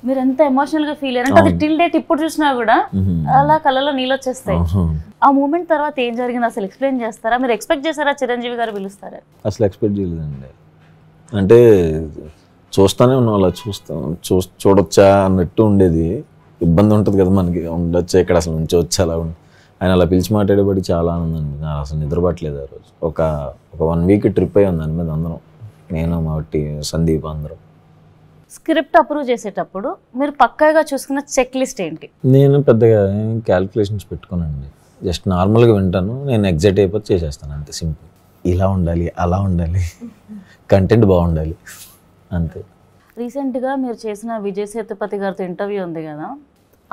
మీరు ఎంత ఎమోషనల్ గా ఫీల్ అయ్యారంటే, అది టిల్ డేట్ ఇప్పుడు చూసినా కూడా అలా కళ్ళలో నీళ్ళు వచ్చేస్తాయి. ఆ మూమెంట్ తర్వాత ఏం జరిగింది అసలు ఎక్స్ప్లెయిన్ చేస్తారా? మీరు ఎక్స్పెక్ట్ చేస్తారా చిరంజీవి గారు పిలుస్తారా? అసలు ఎక్స్పెక్ట్ చేయలేదండి. అంటే చూస్తానే ఉన్నాం, అలా చూడొచ్చా అన్నట్టు ఉండేది. ఇబ్బంది ఉంటుంది కదా మనకి, ఉండొచ్చా ఇక్కడ అసలు ఉంచవచ్చా, అలా ఆయన అలా పిలిచి మాట్లాడేబడి చాలా ఆనందం అండి. నాకు అసలు నిద్రపట్టలేదు ఆ రోజు. ఒక 1 వీక్ ట్రిప్ అయ్యి ఉంది దాని మీద అందరం, నేను మా సందీప్ అందరం. స్క్రిప్ట్ అప్రూవ్ చేసేటప్పుడు మీరు పక్కాగా చూసుకున్న చెక్ లిస్ట్ ఏంటి? నేను పెద్దగా క్యాలిక్యులేషన్స్ పెట్టుకోనండి, జస్ట్ నార్మల్గా వింటాను, నేను ఎగ్జైట్ అయిపోతే చేసేస్తాను అంతే. సింపుల్, ఇలా ఉండాలి అలా ఉండాలి, కంటెంట్ బాగుండాలి అంతే. రీసెంట్గా మీరు చేసిన విజయ్ సేతుపతి గారితో ఇంటర్వ్యూ ఉంది కదా,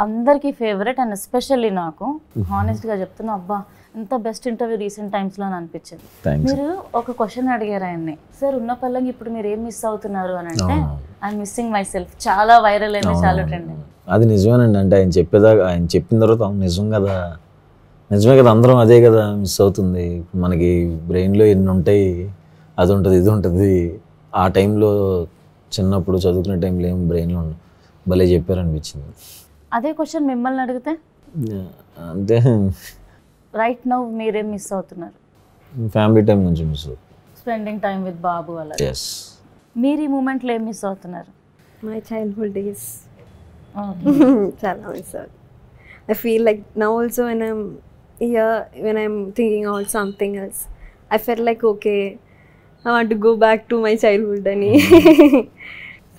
అందరికీ ఫేవరెట్ అండ్ ఎస్పెషల్లీ నాకు హానెస్ట్గా చెప్తున్నా, అబ్బా ఎంత బెస్ట్ ఇంటర్వ్యూ రీసెంట్ టైమ్స్లో అని అనిపించింది. మీరు ఒక క్వశ్చన్ అడిగారు ఆయన్ని, సార్ ఉన్న పల్లంగా ఇప్పుడు మీరు ఏం మిస్ అవుతున్నారు అని అంటే, ఐఎమ్ మిస్సింగ్ మై సెల్ఫ్. చాలా వైరల్ అయింది, చాలా ట్రెండ్. అది నిజమేనండి. అంటే ఆయన చెప్పేదాకా, ఆయన చెప్పిన తర్వాత నిజం కదా, నిజమే కదా, అందరం అదే కదా మిస్ అవుతుంది. మనకి బ్రెయిన్లో ఎన్ని ఉంటాయి, అది ఉంటుంది ఇది ఉంటుంది. ఆ టైంలో చిన్నప్పుడు చదువుకునే టైంలో ఏం బ్రెయిన్లో భలే చెప్పారనిపించింది. అదే క్వశ్చన్ మిమ్మల్ని అడిగితే అంటే రైట్ నౌ మీరేం మిస్ అవుతున్నారు? ఫ్యామిలీ టైం నుంచి మిస్ అవుతుంది, స్పెండింగ్ టైం విత్ బాబు అలా. ఎస్. మీరు ఈ మూమెంట్లో ఏం మిస్ అవుతున్నారు? మై చైల్డ్హుడ్ డేస్ చాలా మిస్ అవుతుంది. I feel like now also when I'm here, when I'm thinking about something else, I felt like, okay, I want to go back to my childhood అని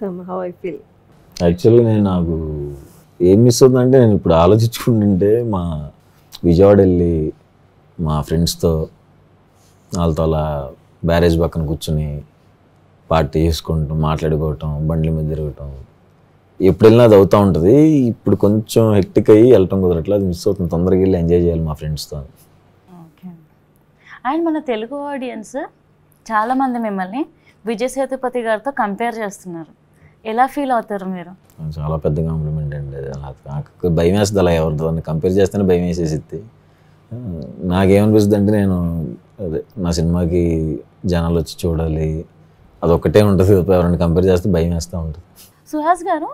somehow I feel. యాక్చువల్గా నేను నాకు ఏం miss అవుతుందంటే నేను ఇప్పుడు ఆలోచించుకుంటుంటే మా విజయవాడ వెళ్ళి మా ఫ్రెండ్స్తో వాళ్ళతో అలా బ్యారేజ్ పక్కన కూర్చొని పార్టీ చేసుకుంటాం, మాట్లాడుకోవటం, బండ్ల మీద తిరగటం, ఎప్పుడు వెళ్ళినా అది అవుతూ ఉంటుంది. ఇప్పుడు కొంచెం హెక్టిక్ అయ్యి వెళ్ళటం కుదరట్లేదు, అది మిస్ అవుతుంది. తొందరగా వెళ్ళి ఎంజాయ్ చేయాలి మా ఫ్రెండ్స్తో. ఓకే. అండ్ మన తెలుగు ఆడియన్స్ చాలామంది మిమ్మల్ని విజయ్ సేతుపతి గారితో కంపేర్ చేస్తున్నారు. ఎలా ఫీల్ అవుతారు మీరు? చాలా పెద్ద కాంప్లిమెంట్ అండి. నాకు భయం వేస్తుంది, అలా ఎవరితో కంపేర్ చేస్తేనే భయం వేసేసిద్ది. నాకేమనిపిస్తుంది అంటే నేను అదే నా సినిమాకి జనాలు వచ్చి చూడాలి, అదొక్కటే ఉంటుంది. ఎవరైనా కంపేర్ చేస్తే భయం వేస్తూ ఉంటుంది. సుహాస్ గారు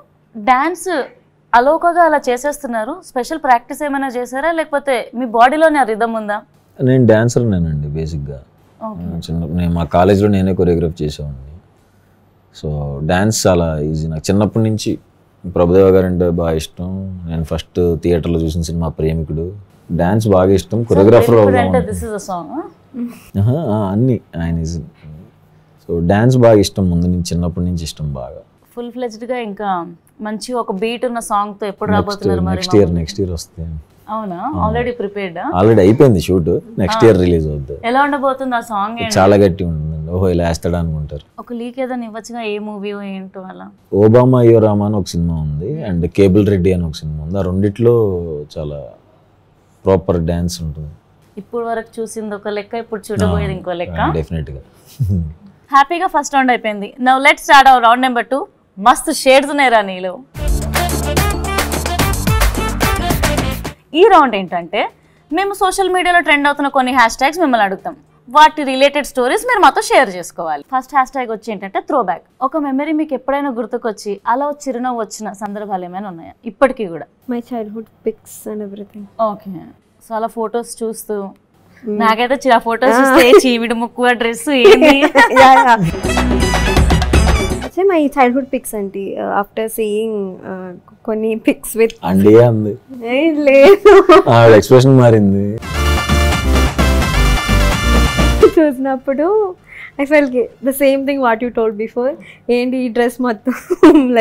డాన్స్ అలోకగా అలా చేసేస్తున్నారు, స్పెషల్ ప్రాక్టీస్ ఏమైనా చేశారా లేకపోతే మీ బాడీలోనే ఆ రిథమ్ ఉందా? నేను డాన్సర్ నేనండి బేసిక్గా. నేను మా కాలేజ్లో నేనే కొరియోగ్రాఫ్ చేసేవాడిని. సో డ్యాన్స్ చాలా ఈజీ నాకు చిన్నప్పటి నుంచి. ప్రభుదేవ గారు అంటే బాగా ఇష్టం. నేను ఫస్ట్ థియేటర్లో చూసిన సినిమా ప్రేమికుడు. డ్యాన్స్ బాగా ఇష్టం. కొరియోగ్రాఫర్ అన్నీ ఆయన. సో డ్యాన్స్ బాగా ఇష్టం ముందు నుంచి, చిన్నప్పటి నుంచి ఇష్టం బాగా. ఫుల్ ఫ్లెజ్డ్గా ఇంకా మంచి ఒక బీట్ ఉన్న సాంగ్తో ఎప్పుడు రాబోతున్నారు? నెక్స్ట్ ఇయర్ వస్తే. అవునా? Already prepared? ఆల్రెడీ అయిపోయింది షూట్, నెక్స్ట్ ఇయర్ రిలీజ్ అవుతుంది. ఎలా ఉండబోతుంది ఆ సాంగ్? చాలా గట్టి ఉంటుందండి. ఓహో ఇలా వేస్తాడా అనుకుంటారు. ఒక లీక్ ఏదైనా ఇవ్వచ్చుగా, ఏ మూవీ ఏంటో అలా? ఓబామా అయ్యో రామా అని ఒక సినిమా ఉంది, అండ్ కేబుల్ రెడ్డి అని ఒక సినిమా ఉంది. ఆ రెండిట్లో చాలా ప్రాపర్ డ్యాన్స్ ఉంటుంది. ఇప్పుడు వరకు చూసింది ఒక లెక్క, ఇప్పుడు చూడబోయేది ఇంకో లెక్క. డెఫినెట్గా. హ్యాపీగా ఫస్ట్ రౌండ్ అయిపోయింది. Now let's start hour round number 2. మస్తు షేడ్స్ ఉన్నాయి రా నీలో. ఈ రౌండ్ ఏంటంటే మేము సోషల్ మీడియాలో ట్రెండ్ అవుతున్న కొన్ని హ్యాష్ ట్యాగ్స్ మిమ్మల్ని అడుగుతాం, వాటి రిలేటెడ్ స్టోరీస్ మీరు మాతో షేర్ చేసుకోవాలి. ఫస్ట్ హ్యాష్ ట్యాగ్ వచ్చి ఏంటంటే త్రో బ్యాక్. ఒక మెమరీ మీకు ఎప్పుడైనా గుర్తుకొచ్చి అలా చిరునవ్వు వచ్చిన సందర్భాలు ఏమైనా ఉన్నాయా ఇప్పటికీ కూడా? My childhood pics and everything. Okay. So అలా ఫోటోస్ చూస్తూ నాకైతే ఆ ఫోటోస్ చూస్తే చీవిడి ముక్కు డ్రెస్ ఏంటి? మై చైల్డ్హుడ్ పిక్స్ అంటే ఆఫ్టర్ సీయింగ్ కొన్ని పిక్స్ విత్ అండియా ఉంది. లేదు, ఎక్స్ప్రెషన్ మారింది చూసినప్పుడు. I fell the same thing what you told before. ఏంటి ఈ డ్రెస్ మొత్తం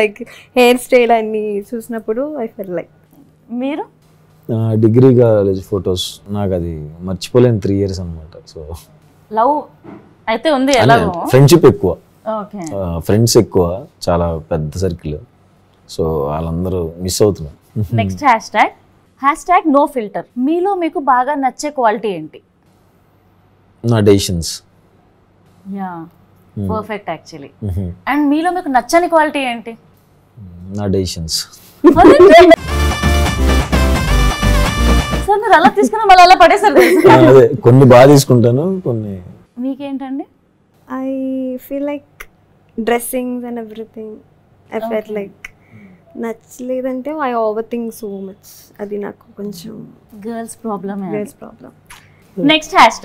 లైక్ హెయిర్ స్టైల్ అన్ని చూసినప్పుడు ఐ ఫెల్ లైక్. మీరు? డిగ్రీ కాలేజ్ ఫొటోస్ నాకు అది మర్చిపోలేను. 3 years అనమాట. సో లవ్ అయితే ఉంది. ఫ్రెండ్షిప్ ఎక్కువ, ఓకే, ఫ్రెండ్స్ ఎక్కువ, చాలా పెద్ద సర్కిల్. సో వాళ్ళందరూ మిస్ అవుతున్నారు. Next hash tag no filter. మీలో మీకు బాగా నచ్చే క్వాలిటీ ఏంటి? నా decisions. Yeah, perfect actually. And మీలో మీకు నచ్చని క్వాలిటీ ఏంటి? నా డెసిషన్స్. సార్ మీరు అలా తీసుకున్నా మళ్ళీ అలా పడేసారు. అదే కొన్ని బాగా తీసుకుంటాను, కొన్ని. మీకేంటండి? I feel like dressings and everything. I felt like నచ్చలేదంటే I overthink so much. అది నాకు కొంచెం girls problem. Next hash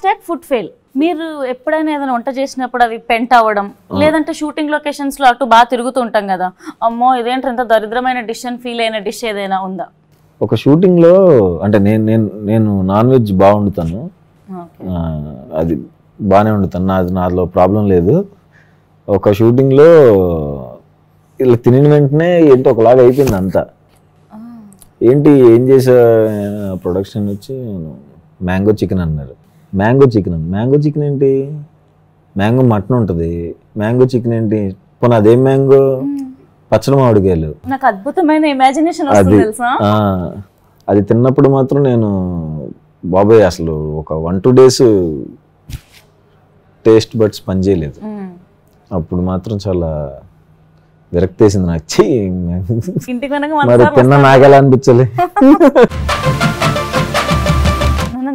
tag food fail. మీరు ఎప్పుడైనా ఏదైనా వంట చేసినప్పుడు అది పెంట్ అవ్వడం, లేదంటే షూటింగ్ లొకేషన్స్ లో అటు బాగా తిరుగుతూ ఉంటాం కదా, అమ్మో ఇదేంటి ఇంత దరిద్రమైన డిష్ అని ఫీల్ అయిన డిష్ ఏదైనా ఉందా? ఒక షూటింగ్ లో అంటే నేను నాన్ వెజ్ బాగా వండుతాను, అది బాగానే వండుతాను, నాలో ప్రాబ్లం లేదు. ఒక షూటింగ్లో ఇలా తినిన వెంటనే ఏంటి ఒకలాగా అయిపోయింది అంతా. ఏంటి ఏం చేసా, ప్రొడక్షన్ వచ్చి మ్యాంగో చికెన్ అన్నారు. మ్యాంగో చికెన్ ఏంటి? మ్యాంగో మటన్ ఉంటుంది, మ్యాంగో చికెన్ ఏంటి? పోనీ అదేం మ్యాంగో? పచ్చడి మామిడికాయలు. నాకు అద్భుతమైన ఇమాజినేషన్ వస్తుంది తెలుసా. అది తిన్నప్పుడు మాత్రం నేను బాబాయ్ అసలు ఒక 1-2 days టేస్ట్ బడ్స్ పనిచేయలేదు. అప్పుడు మాత్రం చాలా విరక్తి వేసింది నాకు. మరి తిన్నా నాకు ఎలా అనిపించాలి?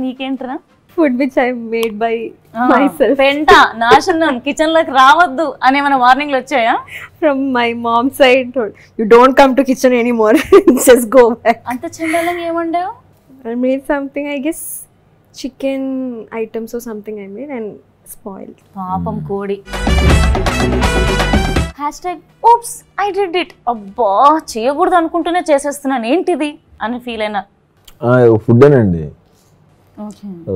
నీకేంట్రా? Food which I made by myself. పెంట నాశనం, కిచెన్ లోకి రావద్దు అని ఏమైనా వార్నింగ్లు వచ్చాయా? From my mom side, you don't come to kitchen anymore, just go back. అంత చండాలంగా ఏమండావు? I made something, I guess chicken items or something I made and spoiled. పాపం కోడి. #oops I did it. అబ్బా చేయకూడదు అనుకుంటూనే చేసేస్తున్నాను ఏంటిది అని ఫీల్ అయినా? ఫుడ్ అండి.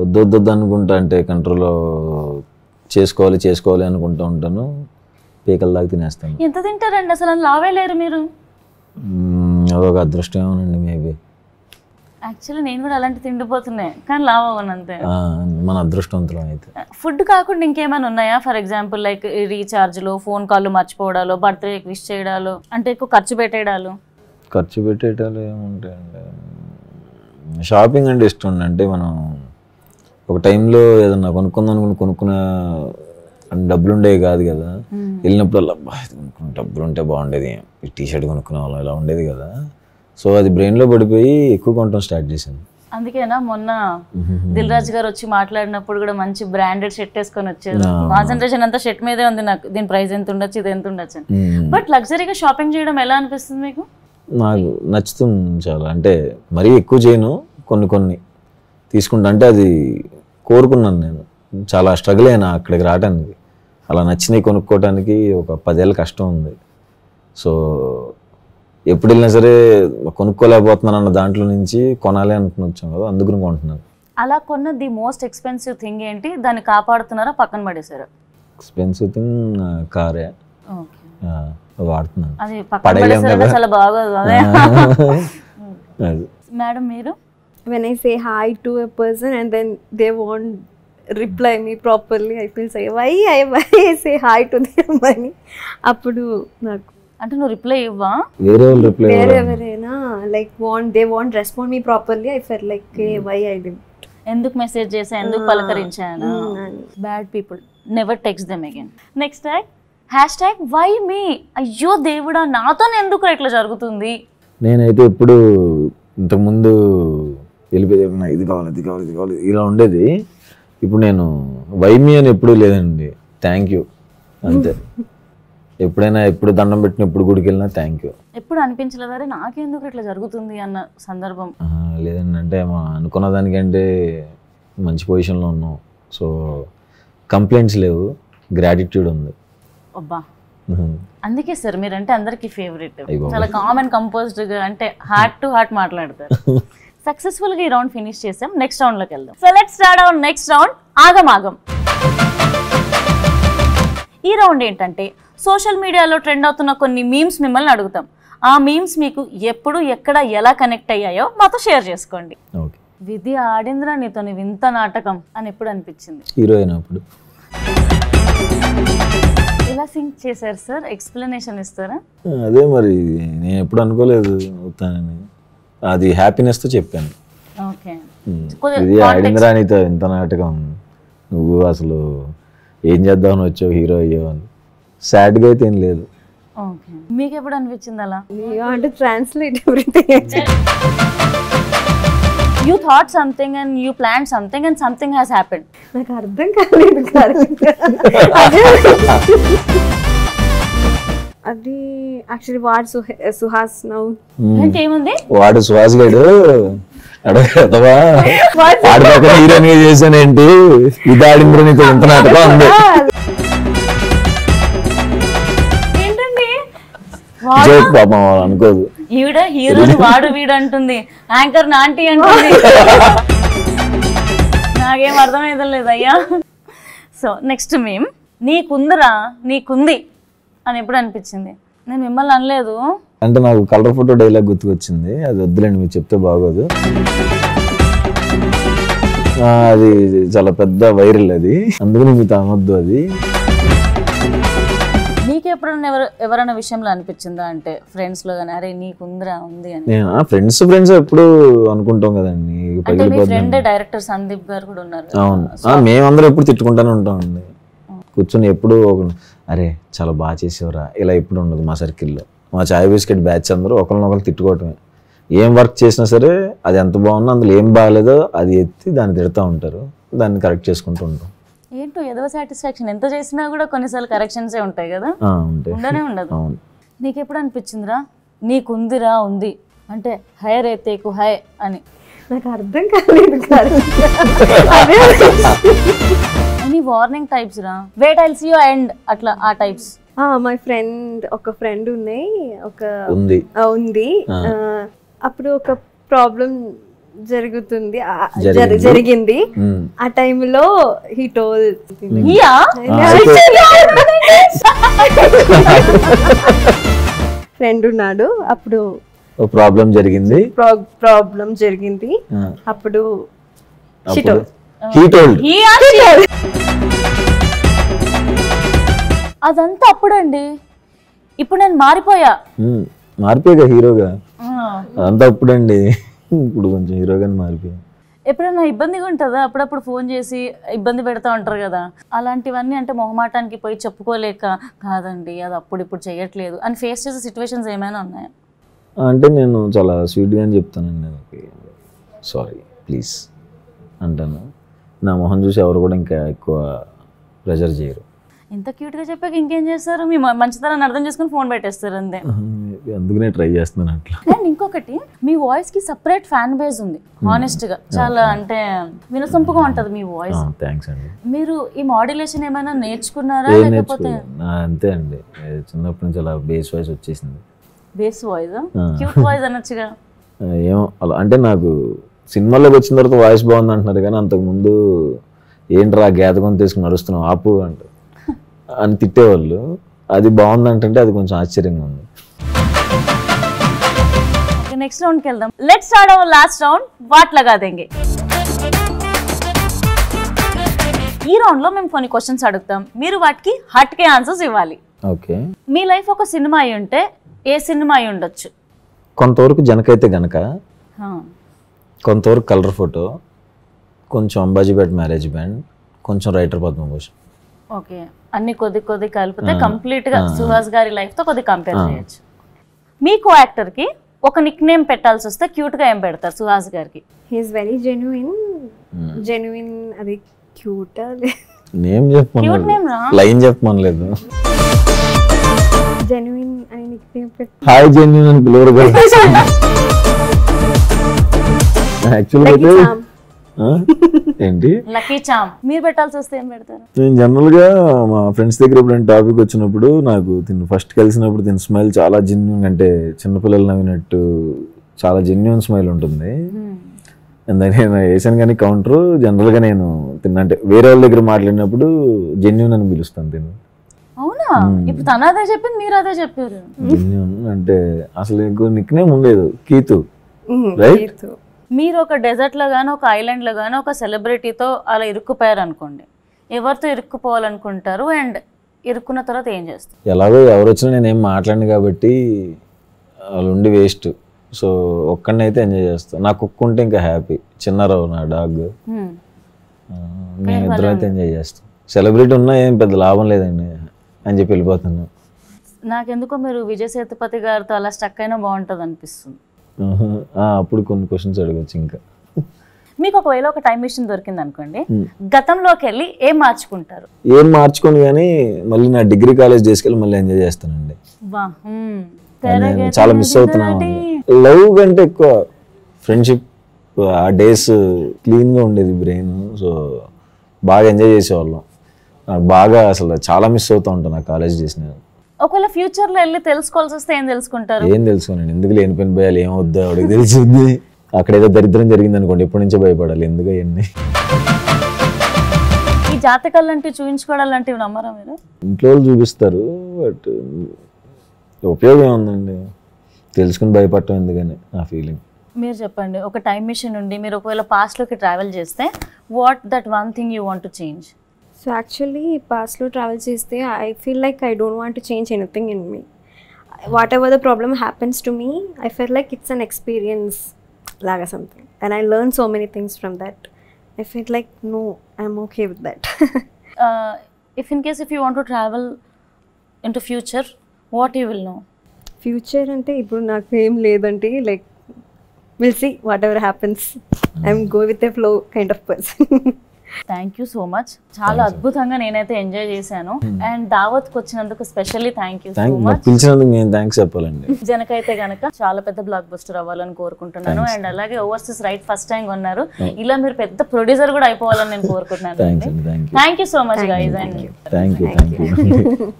వద్దు అనుకుంటా, అంటే కంట్రోల్లో చేసుకోవాలి అనుకుంటూ ఉంటాను, పీకల దాకా తినేస్తాను. ఎంత తింటారండి అసలు? లావే లేరు మీరు. అదొక అదృష్టం ఏమోనండి, మేబీ. యాక్చువల్లీ నేను కూడా అలాంటి తిండిపోతున్నాయి కానీ లావ్ అవ్వను అంతే. మన అదృష్టవంతులం అయితే. ఫుడ్ కాకుండా ఇంకేమైనా ఉన్నాయా? ఫర్ ఎగ్జాంపుల్ లైక్ రీఛార్జ్లు, ఫోన్ కాల్ మర్చిపోవడాలు, బర్త్డే విష్ చేయడాలు, అంటే ఎక్కువ ఖర్చు పెట్టేయడాలు ఏముంటాయండి. షాపింగ్ అంటే ఇష్టం ఉండి, అంటే మనం ఒక టైంలో ఏదన్నా కొనుక్కునే డబ్బులు ఉండేవి కాదు కదా, వెళ్ళినప్పుడల్లా డబ్బులు ఉంటే బాగుండేది, టీషర్ట్ కొనుక్కునే వాళ్ళం ఇలా ఉండేది కదా. సో అది బ్రెయిన్లో పడిపోయి ఎక్కువ కొనడం స్టార్ట్ చేశాను. అందుకేనా మొన్న దిల్ రాజు గారు వచ్చి మాట్లాడినప్పుడు కూడా మంచి బ్రాండెడ్ షర్ట్ వేసుకొని వచ్చారు. కాన్సన్ట్రేషన్ అంతా షర్ట్ మీదే ఉంది. నాకు దీని ప్రైస్ ఎంత ఉండొచ్చు, ఇది ఎంత ఉండొచ్చు. బట్ లగ్జరీగా షాపింగ్ చేయడం ఎలా అనిపిస్తుంది మీకు? నాకు నచ్చుతుంది చాలా. అంటే మరీ ఎక్కువ చేయను, కొన్ని తీసుకుంటా. అంటే అది కోరుకున్నాను నేను, చాలా స్ట్రగుల్ అయినా అక్కడికి రావడానికి. అలా నచ్చినవి కొనుక్కోవడానికి ఒక 10 ఏళ్ళ కష్టం ఉంది. సో ఎప్పుడు వెళ్ళినా సరే కొనుక్కోలేకపోతున్నాను అన్న దాంట్లో నుంచి కొనాలి అనుకుని వచ్చాం కదా, అందుకని కొంటున్నాను. అలా కొన్న ది మోస్ట్ ఎక్స్పెన్సివ్ థింగ్ ఏంటి? దాన్ని కాపాడుతున్నారా, పక్కన పడేసారా? ఎక్స్పెన్సివ్ థింగ్ కారే వాడుతున్నాను. అది పక్కన పడేసారా? చాలా బాగోదు అదే. మేడం మీరు? When I say hi to a person and then they won't reply me properly, I feel say why I say hi to them అని. అప్పుడు నాకు అంటే నువ్వు రిప్లై ఇవ్వా? వేరేవరైనా like they won't respond me properly, I felt like why I didn't. ఎందుకు message చేసా, ఎందుకు పలకరించాను? Bad people, never text them again. Next hash why me. అయ్యో దేవుడా, నాతో ఎందుకు ఇట్లా జరుగుతుంది? నేనైతే ఎప్పుడు ఇంతకుముందు వెళ్ళిపోయి ఇది కావాలి ఇలా ఉండేది. ఇప్పుడు నేను వైమి అని ఎప్పుడూ లేదండి, థ్యాంక్ యూ అంతే. ఎప్పుడైనా ఎప్పుడు దండం పెట్టిన, ఎప్పుడు గుడికి వెళ్ళినా థ్యాంక్ యూ. ఎప్పుడు అనిపించలేదు అరే నాకెందుకు ఇట్లా జరుగుతుంది అన్న సందర్భం? లేదండి, అంటే అనుకున్న దానికంటే మంచి పొజిషన్లో ఉన్నాం. సో కంప్లైంట్స్ లేవు, గ్రాటిట్యూడ్ ఉంది. అబ్బా, అందుకే సార్ మీరంటే అందరికి ఫేవరెట్. చాలా కామ్ అండ్ కంపోజ్డ్ గా, అంటే హార్ట్ టు హార్ట్ మాట్లాడతారు. సక్సెస్ఫుల్ గా ఈ రౌండ్ ఫినిష్ చేసాం. నెక్స్ట్ రౌండ్ లోకి వెళ్దాం. So let's start our next round, ఆగం. ఈ రౌండ్ ఏంటంటే సోషల్ మీడియాలో ట్రెండ్ అవుతున్న కొన్ని మీమ్స్ మిమ్మల్ని అడుగుతాం. ఆ మీమ్స్ మీకు ఎప్పుడు, ఎక్కడ, ఎలా కనెక్ట్ అయ్యాయో మాతో షేర్ చేసుకోండి. విధి ఆడింద్రా నీతో వింత నాటకం అని ఎప్పుడు అనిపించింది? హీరోయిన్ అప్పుడు. ఎలా సింక్ చేశారు సార్? ఎక్స్ప్లెనేషన్ ఇస్తారా? అదే మరి నేను ఎప్పుడు అనుకోలేదు అవుతానని, అది హ్యాపీనెస్ తో చెప్పాను. ఇది ఆడింద్రా నీతో ఇంత నాటకం, నువ్వు అసలు ఏం చేద్దామని వచ్చావు, హీరో అయ్యావు అని. సాడ్ గా అయితే ఏం లేదు. మీకు ఎప్పుడు అనిపించింది అలా? Translate everything. You thought something and you planned something and something has happened. నాకు అర్థం కాలేదు. అది యాక్చువల్లీ వాడు సుహాస్ నౌ అంటే ఏముంది, వాడు సుహాస్ గడు అడగదవా వాడి పక్కన హీరోయిన్ గా చేశానేంటి, ఇది ఆడింద్రా నీతో ఇంత నాటకం ఉంది. ఏంటండి జోక్ పాపం అనుకోదు. ఈవిడ హీరోని వాడు వీడు అంటుంది, యాంకర్ నాంటీ అంటుంది. నాకేం అర్థమైతే లేదు అయ్యా. సో నెక్స్ట్ మేము, నీకుందిరా నీకుంది అని ఎప్పుడు అనిపించింది? నేను మిమ్మల్ని అనలేదు. అంటే నాకు కలర్ ఫోటో డైలాగ్ గుర్తుకొచ్చింది, అది వద్దులేండి మీరు చెప్తే బాగోదు. అది చాలా పెద్ద వైరల్, అది అందుకని మీతో అనొద్దు. అది నీకు ఎప్పుడన్నా ఎవరైనా విషయంలో అనిపించిందా, అంటే ఫ్రెండ్స్ లో కానీ అరే నీకుందిరా ఉంది అని? నేను ఫ్రెండ్స్ ఎప్పుడు అనుకుంటాం కదండి. ఫ్రెండ్ డైరెక్టర్ సందీప్ గారు కూడా ఉన్నారు. అవును, మేమందరం ఎప్పుడు తిట్టుకుంటానే ఉంటాం అండి. కూర్చొని ఎప్పుడు అరే చాలా బాగా చేసేవరా ఇలా ఎప్పుడు ఉండదు. మా సర్కిల్లో మా చాయ్ బిస్కెట్ బ్యాచ్ అందరూ ఒకరినొకరు తిట్టుకోవటమే. ఏం వర్క్ చేసినా సరే అది ఎంత బాగున్నా అందులో ఏం బాగాలేదో అది ఎత్తి దాన్ని తిడతా ఉంటారు, దాన్ని కరెక్ట్ చేసుకుంటూ ఉంటాం. ఏంటో ఏదో సాటిస్ఫాక్షన్, ఎంత చేసినా కూడా కొన్నిసార్లు కరెక్షన్సే ఉంటాయి కదా, ఉండనే ఉండదు. నీకు ఎప్పుడు అనిపించిందిరా నీకుందిరా ఉంది అంటే హైర్ అయితే హై అని? నాకు అర్థం కాలేదు. ఎనీ వార్నింగ్ టైప్స్ రా, wait I'll see you end అట్లా ఆ టైప్స్? మై ఫ్రెండ్ ఒక ఫ్రెండ్ ఉంది ఉంది అప్పుడు ఒక ప్రాబ్లం జరుగుతుంది జరిగింది. ఆ టైంలో హీ టోల్ ఫ్రెండ్ ఉన్నాడు, అప్పుడు ప్రాబ్లం జరిగింది అప్పుడు అదంతా అప్పుడండి. ఇప్పుడు నేను మారిపోయా హీరోగా. అదంతా అప్పుడండి, ఇప్పుడు కొంచెం హీరోగా మారిపోయా. ఎప్పుడైనా ఇబ్బందిగా ఉంటుందా? అప్పుడప్పుడు ఫోన్ చేసి ఇబ్బంది పెడతా ఉంటారు కదా, అలాంటివన్నీ అంటే మొహమాటానికి పోయి చెప్పుకోలేక కాదండి అది అప్పుడు ఇప్పుడు చేయట్లేదు అని ఫేస్ చేసే సిచ్యువేషన్స్ ఏమైనా ఉన్నాయా? అంటే నేను చాలా స్వీట్గా అని చెప్తానండి, నాకు సారీ ప్లీజ్ అంటాను. నా మొహం చూసి ఎవరు కూడా ఇంకా ఎక్కువ ప్రెజర్ చేయరు. ఇంత క్యూట్గా చెప్పాక ఇంకేం చేస్తారు? మీ మంచితనాన్ని అర్థం చేసుకుని ఫోన్ పెట్టేస్తారు అంతే. అందుకనే ట్రై చేస్తున్నాను అట్లా. అండ్ ఇంకొకటి, మీ వాయిస్ కి సపరేట్ ఫ్యాన్ బేస్ ఉంది. హానెస్ట్ గా చాలా అంటే వినసొంపుగా ఉంటది మీ వాయిస్. థ్యాంక్స్ అండి. మీరు ఈ మాడ్యులేషన్ ఏమైనా నేర్చుకున్నారా లేకపోతే? అంతే అండి, చిన్నప్పటి నుంచి అలా బేస్ వాయిస్ వచ్చేసింది. బేస్ వాయిస్, క్యూట్ వాయిస్ అనొచ్చుగా. ఏమో అలా అంటే నాకు సినిమాలోకి వచ్చిన తర్వాత వాయిస్ బాగుంది అంటున్నారు, కానీ అంతకుముందు ఏంట్రా గేదకొని తీసుకుని నడుస్తున్నావు ఆపు అని తిట్టేవాళ్ళు. అది బాగుందంటే అది కొంచెం ఆశ్చర్యంగా ఉంది. నెక్స్ట్ రౌండ్ కి వెళ్దాం. Let's start our last round, వాట్ లగా దేంగే. ఈ రౌండ్ లో మేము కొన్ని క్వశ్చన్స్ అడుగుతాం, మీరు వాటికి హట్కే ఆన్సర్స్ ఇవ్వాలి. ఓకే. మీ లైఫ్ ఒక సినిమా అయి ఉంటే ఏ సినిమా అయి ఉండొచ్చు? కొంతవరకు జనకైతే గనక, కొంతవరకు కలర్ ఫోటో, కొంచెం అంబాజీపేట మ్యారేజ్ బ్యాండ్, కొంచెం రైటర్ పద్మభూషణ్. ఓకే, అన్ని కొద్ది కలిపితే కంప్లీట్ గా సుహాస్ గారి లైఫ్ తో కొద్ది కంపేర్ చేయొచ్చు. మీకు యాక్టర్ కి ఒక నిక్ నేమ్ పెట్టాల్సి వస్తే క్యూట్ గా ఏం పెడతారు సుహాస్ గారికి? He is very genuine. అది క్యూట్ నేమ్ చెప్పమనలేదు, లైన్ చెప్పమనలేదు. జెన్యూన్ అని నిక్ నేమ్ పెట్టు. హాయ్ జెన్యూన్ అని పిలవరు కదా యాక్చువల్గా. ఏంటి లక్కీ చామ్ మీరు పెట్టాల్సి వస్తే ఏం పెడతారు? నేను జనరల్ గా మా ఫ్రెండ్స్ దగ్గర ఎప్పుడైనా టాపిక్ వచ్చినప్పుడు నాకు ఫస్ట్ కలిసినప్పుడు తిన స్మైల్ చాలా జెన్యూన్, అంటే చిన్నపిల్లలు నవ్వినట్టు చాలా జెన్యూన్ స్మైల్ ఉంటుంది. నేను వేసాను కానీ కౌంటర్ జనరల్ గా నేను అంటే వేరే వాళ్ళ దగ్గర మాట్లాడినప్పుడు జెన్యూన్ అని పిలుస్తాను తిను. అవునా? ఇప్పుడు తన అదే చెప్పింది, మీరు అదే చెప్పారు. జెన్యూన్ అంటే అసలు నిక్ నేమ్ ఉండేది కీతు, రైట్? మీరు ఒక డెజర్ట్ లో గానీ ఒక ఐలాండ్ లో గానీ ఒక సెలబ్రిటీతో అలా ఇరుక్కుపోయారు అనుకోండి, ఎవరితో ఇరుక్కుపోవాలనుకుంటారు అండ్ ఇరుక్కున్న తర్వాత ఏం చేస్తారు? ఎలాగో ఎవరు వచ్చినా నేనేం మాట్లాడను కాబట్టి వాళ్ళు ఉండి వేస్ట్. సో ఒక్కడినైతే ఎంజాయ్ చేస్తాను. నా కుక్క ఉంటే ఇంకా హ్యాపీ, చిన్నారావు నా డాగ్, నేను ఇద్దరం అయితే ఎంజాయ్ చేస్తాం. సెలబ్రిటీ ఉన్నా ఏం పెద్ద లాభం లేదండి అని చెప్పి వెళ్ళిపోతాను. నాకెందుకో మీరు విజయ్ సేతుపతి గారితో అలా స్టక్ అయినా బాగుంటుంది అనిపిస్తుంది. అప్పుడు కొన్ని క్వశ్చన్స్ అడగచ్చు. ఇంకా మీకు ఒకవేళ ఒక టైం మిషన్ దొరికింది అనుకోండి, గతంలోకి వెళ్ళి ఏం మార్చుకుంటారు? ఏం మార్చుకోను కానీ మళ్ళీ నా డిగ్రీ కాలేజ్ చేసుకెళ్ళి మళ్ళీ ఎంజాయ్ చేస్తానండి. చాలా మిస్ అవుతున్నాను. లవ్ కంటే ఎక్కువ ఫ్రెండ్షిప్. ఆ డేస్ క్లీన్ గా ఉండేది బ్రెయిన్, సో బాగా ఎంజాయ్ చేసేవాళ్ళం. బాగా అసలు చాలా మిస్ అవుతూ ఉంటాను ఆ కాలేజ్ చేసిన. ఒకవేళ ఫ్యూచర్ లో వెళ్ళి తెలుసుకోవాల్సి వస్తే ఏం తెలుసుకుంటారు? ఏం తెలుసుకోనండి, ఎందుకు లేనిపోయిన భయాలు ఏమవుద్దా వాడికి తెలిసింది. అక్కడ ఏదో దరిద్రం జరిగింది అనుకోండి, ఎప్పటి నుంచో భయపడాలి ఎందుకు అవన్నీ. ఈ జాతకాలు లాంటివి చూపించుకోవడం లాంటివి నమ్మరా మీరు? ఇంట్లో వాళ్ళు చూపిస్తారు, బట్ ఉపయోగం ఏముందండి, తెలుసుకుని భయపడటం ఎందుకని నా ఫీలింగ్. మీరు చెప్పండి, ఒక టైం మిషన్ ఉండి మీరు ఒకవేళ పాస్ట్ లోకి ట్రావెల్ చేస్తే what that one thing you want to change? So actually పాస్ట్లో ట్రావెల్ చేస్తే I feel like I don't want to change anything in me. Whatever the problem happens to me, I feel like it's an experience లాగా something, and I learn so many things from that. I feel like no, I'm okay with that. If in case if you want to travel into future, what you will know? Future అంటే ఇప్పుడు నాకు ఏం లేదంటే like will see whatever happens. I'm go with a flow kind of person. Thank you so much, చాలా అద్భుతంగా నేనైతే enjoy చేశాను. And దావత్కి వచ్చినందుకు specially thank you so much. పిలిచినందుకు నేను థాంక్స్ చెప్పాలండి. జనకైతే గనక చాలా పెద్ద బ్లాక్ బస్టర్ అవ్వాలని కోరుకుంటున్నాను. అండ్ అలాగే ఓవర్సీస్ రైట్ ఫస్ట్ టైం కొన్నారు, ఇలా మీరు పెద్ద ప్రొడ్యూసర్ కూడా అయిపోవాలని నేను కోరుకుంటున్నాను. Thank you so much guys. Thank you.